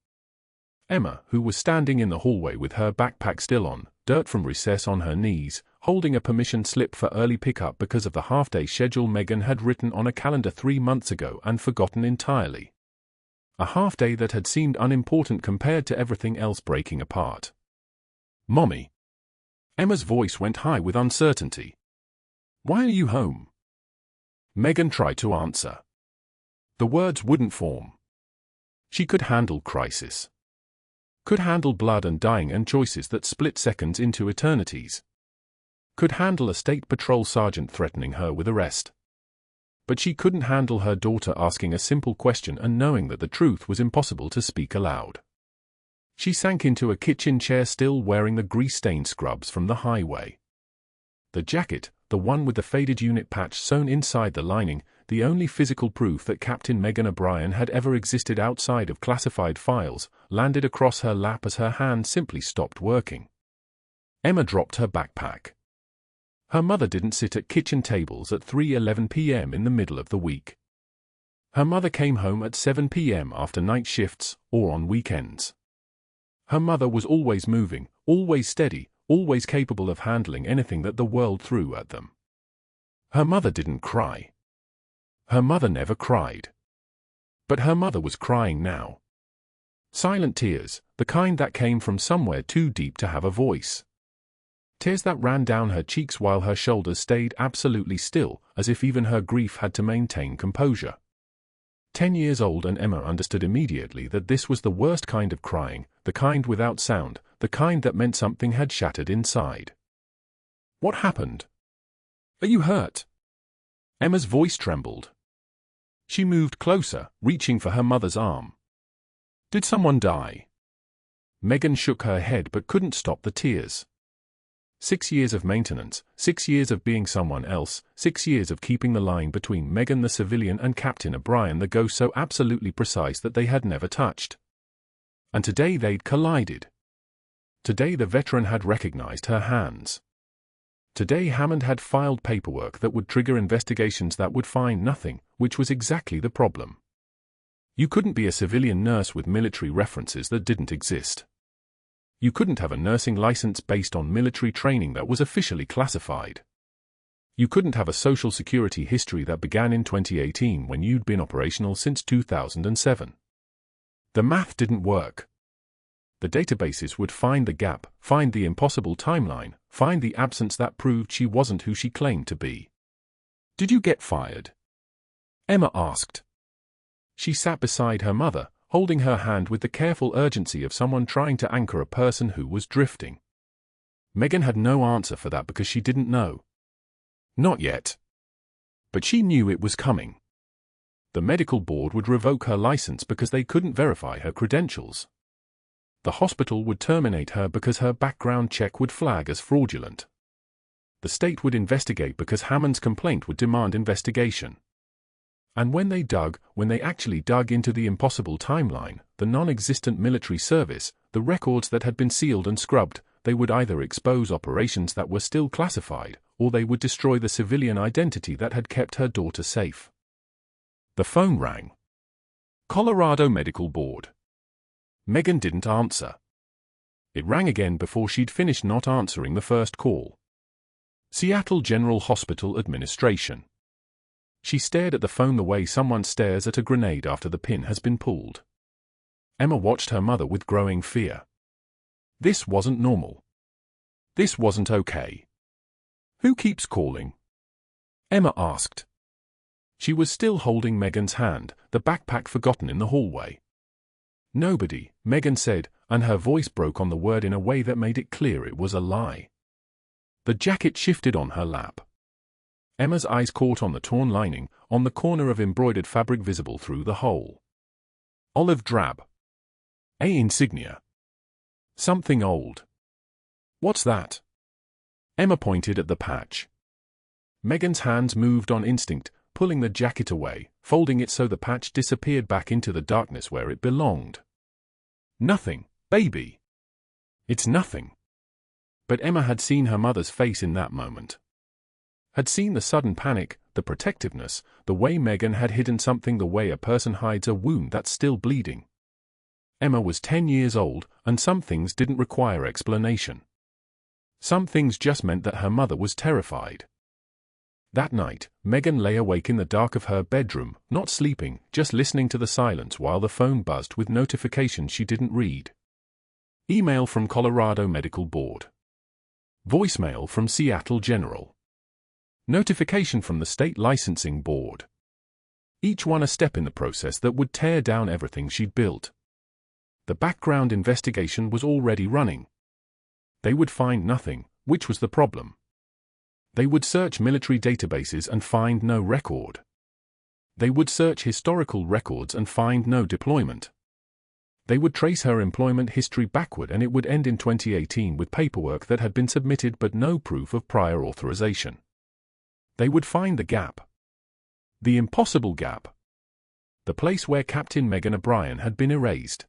Emma, who was standing in the hallway with her backpack still on, dirt from recess on her knees, holding a permission slip for early pickup because of the half-day schedule Megan had written on a calendar 3 months ago and forgotten entirely. A half-day that had seemed unimportant compared to everything else breaking apart. "Mommy." Emma's voice went high with uncertainty. "Why are you home?" Megan tried to answer. The words wouldn't form. She could handle crisis. Could handle blood and dying and choices that split seconds into eternities. Could handle a state patrol sergeant threatening her with arrest. But she couldn't handle her daughter asking a simple question and knowing that the truth was impossible to speak aloud. She sank into a kitchen chair, still wearing the grease-stained scrubs from the highway. The jacket, the one with the faded unit patch sewn inside the lining, the only physical proof that Captain Megan O'Brien had ever existed outside of classified files, landed across her lap as her hand simply stopped working. Emma dropped her backpack. Her mother didn't sit at kitchen tables at 3:11 p.m. in the middle of the week. Her mother came home at 7 p.m. after night shifts, or on weekends. Her mother was always moving, always steady, always capable of handling anything that the world threw at them. Her mother didn't cry. Her mother never cried. But her mother was crying now. Silent tears, the kind that came from somewhere too deep to have a voice. Tears that ran down her cheeks while her shoulders stayed absolutely still, as if even her grief had to maintain composure. 10 years old, and Emma understood immediately that this was the worst kind of crying, the kind without sound, the kind that meant something had shattered inside. "What happened? Are you hurt?" Emma's voice trembled. She moved closer, reaching for her mother's arm. "Did someone die?" Megan shook her head but couldn't stop the tears. 6 years of maintenance, 6 years of being someone else, 6 years of keeping the line between Megan the civilian and Captain O'Brien the ghost so absolutely precise that they had never touched. And today they'd collided. Today the veteran had recognized her hands. Today Hammond had filed paperwork that would trigger investigations that would find nothing, which was exactly the problem. You couldn't be a civilian nurse with military references that didn't exist. You couldn't have a nursing license based on military training that was officially classified. You couldn't have a social security history that began in 2018 when you'd been operational since 2007. The math didn't work. The databases would find the gap, find the impossible timeline, find the absence that proved she wasn't who she claimed to be. "Did you get fired?" Emma asked. She sat beside her mother, holding her hand with the careful urgency of someone trying to anchor a person who was drifting. Megan had no answer for that because she didn't know. Not yet. But she knew it was coming. The medical board would revoke her license because they couldn't verify her credentials. The hospital would terminate her because her background check would flag as fraudulent. The state would investigate because Hammond's complaint would demand investigation. And when they actually dug into the impossible timeline, the non-existent military service, the records that had been sealed and scrubbed, they would either expose operations that were still classified, or they would destroy the civilian identity that had kept her daughter safe. The phone rang. Colorado Medical Board. Megan didn't answer. It rang again before she'd finished not answering the first call. Seattle General Hospital Administration. She stared at the phone the way someone stares at a grenade after the pin has been pulled. Emma watched her mother with growing fear. This wasn't normal. This wasn't okay. "Who keeps calling?" Emma asked. She was still holding Megan's hand, the backpack forgotten in the hallway. "Nobody," Megan said, and her voice broke on the word in a way that made it clear it was a lie. The jacket shifted on her lap. Emma's eyes caught on the torn lining, on the corner of embroidered fabric visible through the hole. Olive drab. A insignia. Something old. "What's that?" Emma pointed at the patch. Megan's hands moved on instinct, pulling the jacket away, folding it so the patch disappeared back into the darkness where it belonged. "Nothing, baby. It's nothing." But Emma had seen her mother's face in that moment. Had seen the sudden panic, the protectiveness, the way Megan had hidden something, the way a person hides a wound that's still bleeding. Emma was 10 years old, and some things didn't require explanation. Some things just meant that her mother was terrified. That night, Megan lay awake in the dark of her bedroom, not sleeping, just listening to the silence while the phone buzzed with notifications she didn't read. Email from Colorado Medical Board. Voicemail from Seattle General. Notification from the State Licensing Board. Each one a step in the process that would tear down everything she'd built. The background investigation was already running. They would find nothing, which was the problem. They would search military databases and find no record. They would search historical records and find no deployment. They would trace her employment history backward and it would end in 2018 with paperwork that had been submitted but no proof of prior authorization. They would find the gap. The impossible gap. The place where Captain Megan O'Brien had been erased.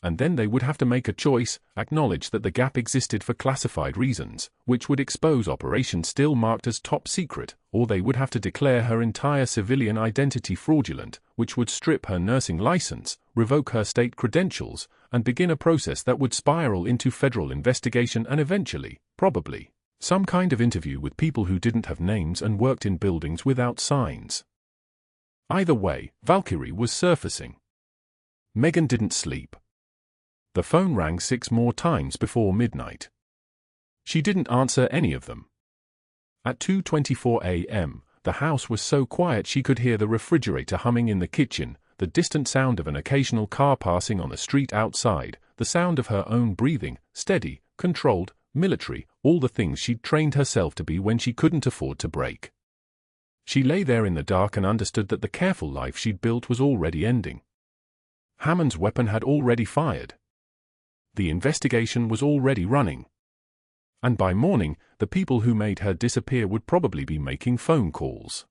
And then they would have to make a choice, acknowledge that the gap existed for classified reasons, which would expose operations still marked as top secret, or they would have to declare her entire civilian identity fraudulent, which would strip her nursing license, revoke her state credentials, and begin a process that would spiral into federal investigation and eventually, probably, some kind of interview with people who didn't have names and worked in buildings without signs. Either way, Valkyrie was surfacing. Megan didn't sleep. The phone rang 6 more times before midnight. She didn't answer any of them. At 2:24 a.m., the house was so quiet she could hear the refrigerator humming in the kitchen, the distant sound of an occasional car passing on the street outside, the sound of her own breathing, steady, controlled, military, all the things she'd trained herself to be when she couldn't afford to break. She lay there in the dark and understood that the careful life she'd built was already ending. Hammond's weapon had already fired. The investigation was already running. And by morning, the people who made her disappear would probably be making phone calls.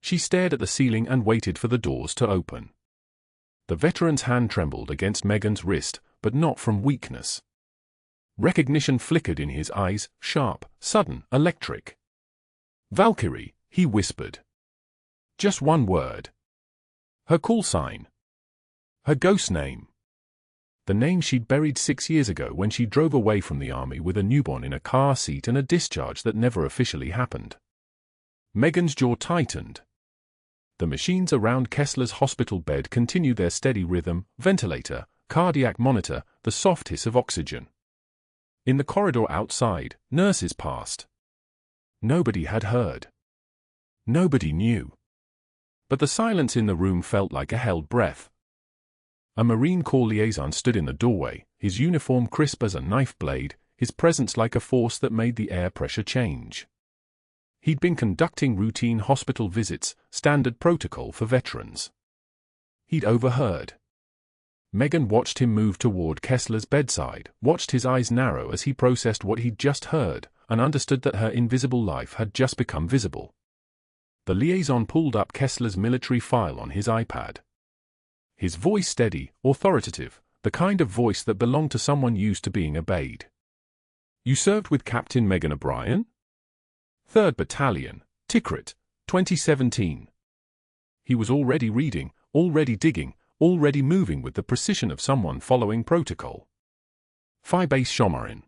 She stared at the ceiling and waited for the doors to open. The veteran's hand trembled against Megan's wrist, but not from weakness. Recognition flickered in his eyes, sharp, sudden, electric. "Valkyrie," he whispered. Just one word. Her call sign. Her ghost name. The name she'd buried 6 years ago when she drove away from the army with a newborn in a car seat and a discharge that never officially happened. Megan's jaw tightened. The machines around Kessler's hospital bed continued their steady rhythm: ventilator, cardiac monitor, the soft hiss of oxygen. In the corridor outside, nurses passed. Nobody had heard. Nobody knew. But the silence in the room felt like a held breath. A Marine Corps liaison stood in the doorway, his uniform crisp as a knife blade, his presence like a force that made the air pressure change. He'd been conducting routine hospital visits, standard protocol for veterans. He'd overheard. Megan watched him move toward Kessler's bedside, watched his eyes narrow as he processed what he'd just heard, and understood that her invisible life had just become visible. The liaison pulled up Kessler's military file on his iPad. His voice steady, authoritative, the kind of voice that belonged to someone used to being obeyed. "You served with Captain Megan O'Brien? 3rd Battalion, Tikrit, 2017. He was already reading, already digging, already moving with the precision of someone following protocol. Phi Base Shomarin.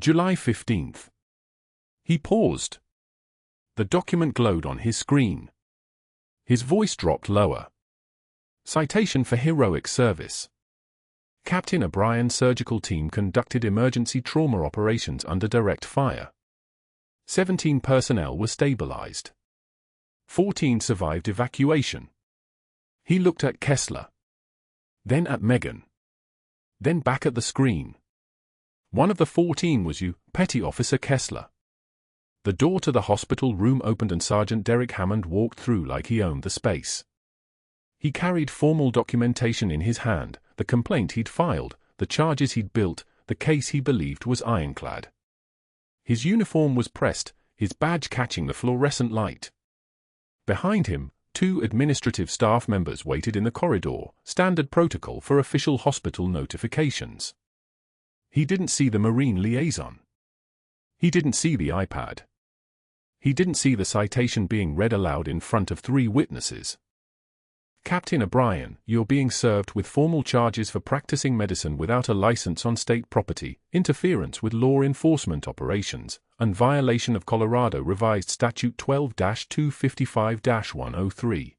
July 15th. He paused. The document glowed on his screen. His voice dropped lower. Citation for heroic service. Captain O'Brien's surgical team conducted emergency trauma operations under direct fire. 17 personnel were stabilized. 14 survived evacuation. He looked at Kessler. Then at Megan. Then back at the screen. One of the 14 was you, Petty Officer Kessler. The door to the hospital room opened and Sergeant Derek Hammond walked through like he owned the space. He carried formal documentation in his hand, the complaint he'd filed, the charges he'd built, the case he believed was ironclad. His uniform was pressed, his badge catching the fluorescent light. Behind him, 2 administrative staff members waited in the corridor, standard protocol for official hospital notifications. He didn't see the Marine liaison. He didn't see the iPad. He didn't see the citation being read aloud in front of 3 witnesses. "Captain O'Brien, you're being served with formal charges for practicing medicine without a license on state property, interference with law enforcement operations, and violation of Colorado Revised Statute 12-255-103.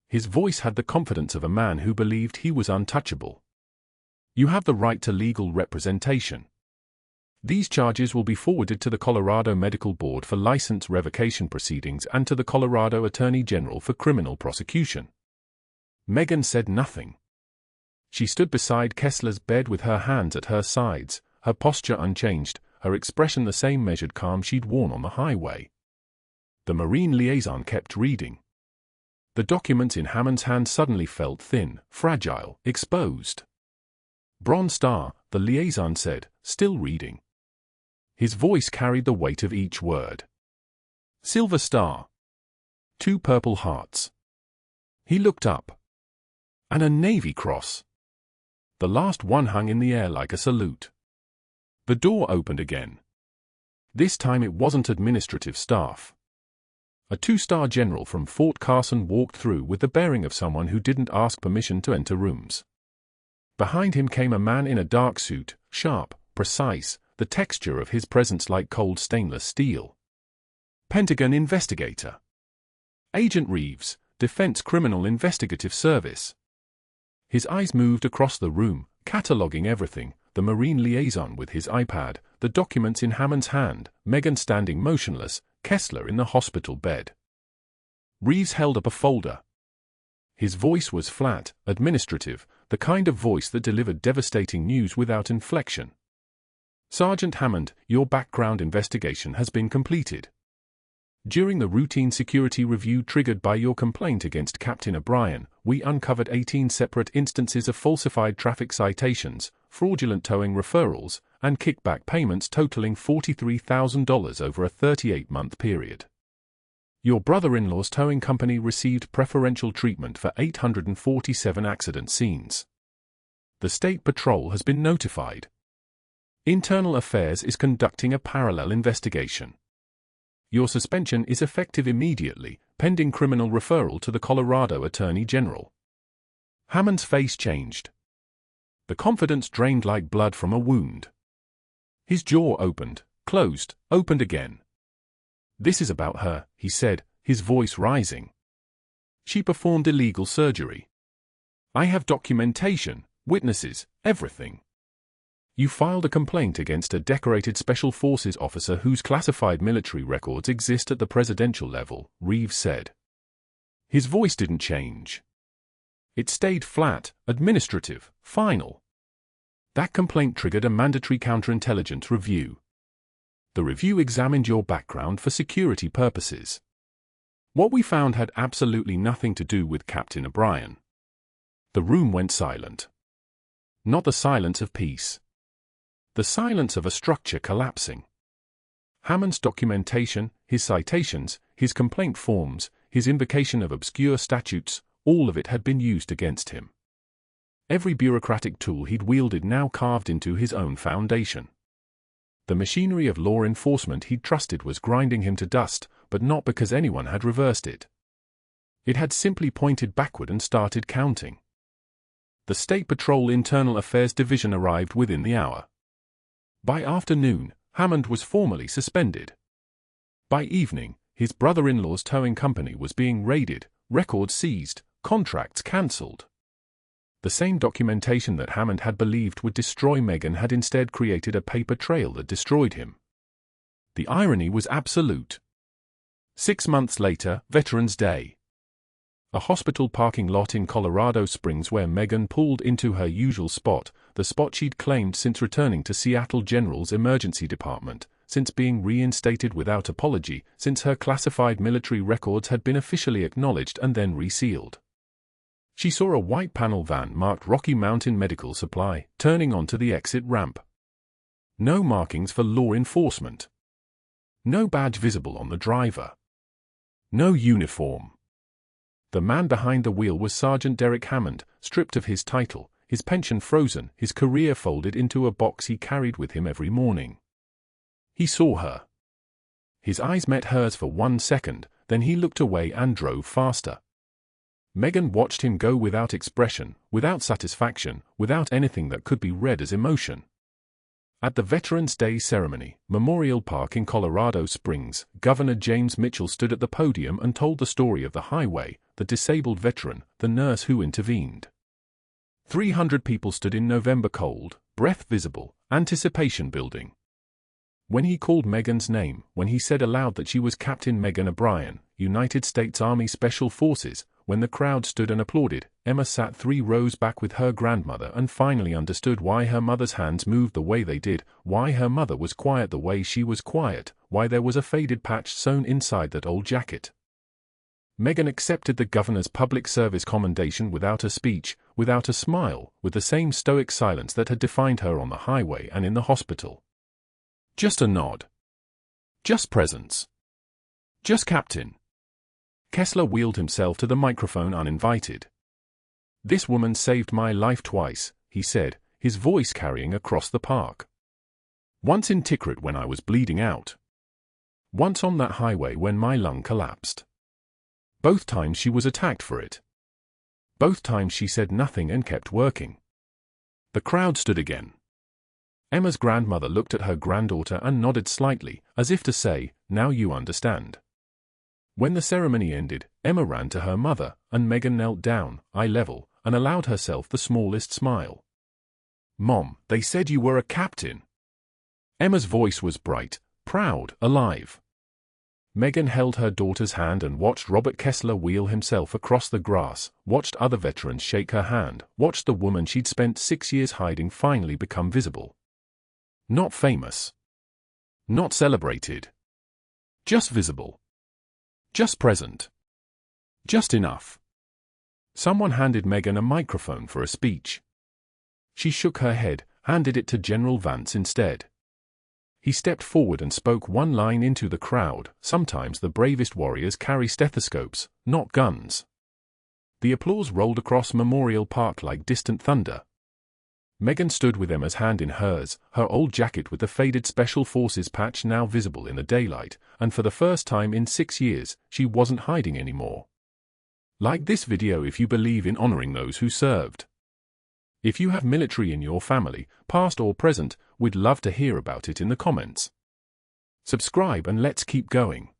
His voice had the confidence of a man who believed he was untouchable. "You have the right to legal representation. These charges will be forwarded to the Colorado Medical Board for license revocation proceedings and to the Colorado Attorney General for criminal prosecution." Megan said nothing. She stood beside Kessler's bed with her hands at her sides, her posture unchanged, her expression the same measured calm she'd worn on the highway. The Marine liaison kept reading. The documents in Hammond's hand suddenly felt thin, fragile, exposed. "Bronze Star," the liaison said, still reading. His voice carried the weight of each word. "Silver Star. 2 Purple Hearts." He looked up. "And a Navy Cross." The last one hung in the air like a salute. The door opened again. This time it wasn't administrative staff. A 2-star general from Fort Carson walked through with the bearing of someone who didn't ask permission to enter rooms. Behind him came a man in a dark suit, sharp, precise, the texture of his presence like cold stainless steel. "Pentagon investigator. Agent Reeves, Defense Criminal Investigative Service. His eyes moved across the room, cataloging everything, the Marine liaison with his iPad, the documents in Hammond's hand, Megan standing motionless, Kessler in the hospital bed. Reeves held up a folder. His voice was flat, administrative, the kind of voice that delivered devastating news without inflection. Sergeant Hammond, your background investigation has been completed. During the routine security review triggered by your complaint against Captain O'Brien, we uncovered 18 separate instances of falsified traffic citations, fraudulent towing referrals, and kickback payments totaling $43,000 over a 38-month period. Your brother-in-law's towing company received preferential treatment for 847 accident scenes. The State Patrol has been notified. Internal Affairs is conducting a parallel investigation. Your suspension is effective immediately, pending criminal referral to the Colorado Attorney General. Hammond's face changed. The confidence drained like blood from a wound. His jaw opened, closed, opened again. This is about her, he said, his voice rising. She performed illegal surgery. I have documentation, witnesses, everything. You filed a complaint against a decorated Special Forces officer whose classified military records exist at the presidential level, Reeves said. His voice didn't change. It stayed flat, administrative, final. That complaint triggered a mandatory counterintelligence review. The review examined your background for security purposes. What we found had absolutely nothing to do with Captain O'Brien. The room went silent. Not the silence of peace. The silence of a structure collapsing. Hammond's documentation, his citations, his complaint forms, his invocation of obscure statutes, all of it had been used against him. Every bureaucratic tool he'd wielded now carved into his own foundation. The machinery of law enforcement he'd trusted was grinding him to dust, but not because anyone had reversed it. It had simply pointed backward and started counting. The State Patrol Internal Affairs Division arrived within the hour. By afternoon, Hammond was formally suspended. By evening, his brother-in-law's towing company was being raided, records seized, contracts cancelled. The same documentation that Hammond had believed would destroy Megan had instead created a paper trail that destroyed him. The irony was absolute. 6 months later, Veterans Day. A hospital parking lot in Colorado Springs where Megan pulled into her usual spot, the spot she'd claimed since returning to Seattle General's emergency department, since being reinstated without apology, since her classified military records had been officially acknowledged and then resealed. She saw a white panel van marked Rocky Mountain Medical Supply, turning onto the exit ramp. No markings for law enforcement. No badge visible on the driver. No uniform. The man behind the wheel was Sergeant Derek Hammond, stripped of his title, his pension frozen, his career folded into a box he carried with him every morning. He saw her. His eyes met hers for 1 second, then he looked away and drove faster. Megan watched him go without expression, without satisfaction, without anything that could be read as emotion. At the Veterans Day ceremony, Memorial Park in Colorado Springs, Governor James Mitchell stood at the podium and told the story of the highway, the disabled veteran, the nurse who intervened. 300 people stood in November cold, breath visible, anticipation building. When he called Megan's name, when he said aloud that she was Captain Megan O'Brien, United States Army Special Forces, when the crowd stood and applauded, Emma sat 3 rows back with her grandmother and finally understood why her mother's hands moved the way they did, why her mother was quiet the way she was quiet, why there was a faded patch sewn inside that old jacket. Megan accepted the governor's public service commendation without a speech, without a smile, with the same stoic silence that had defined her on the highway and in the hospital. Just a nod. Just presence. Just Captain. Kessler wheeled himself to the microphone uninvited. This woman saved my life twice, he said, his voice carrying across the park. Once in Tikrit when I was bleeding out. Once on that highway when my lung collapsed. Both times she was attacked for it. Both times she said nothing and kept working. The crowd stood again. Emma's grandmother looked at her granddaughter and nodded slightly, as if to say, now you understand. When the ceremony ended, Emma ran to her mother, and Megan knelt down, eye level, and allowed herself the smallest smile. "Mom, they said you were a captain." Emma's voice was bright, proud, alive. Megan held her daughter's hand and watched Robert Kessler wheel himself across the grass, watched other veterans shake her hand, watched the woman she'd spent 6 years hiding finally become visible. Not famous. Not celebrated. Just visible. Just present. Just enough. Someone handed Megan a microphone for a speech. She shook her head, handed it to General Vance instead. He stepped forward and spoke one line into the crowd. Sometimes the bravest warriors carry stethoscopes, not guns. The applause rolled across Memorial Park like distant thunder. Megan stood with Emma's hand in hers, her old jacket with the faded Special Forces patch now visible in the daylight, and for the first time in 6 years, she wasn't hiding anymore. Like this video if you believe in honoring those who served. If you have military in your family, past or present, we'd love to hear about it in the comments. Subscribe and let's keep going.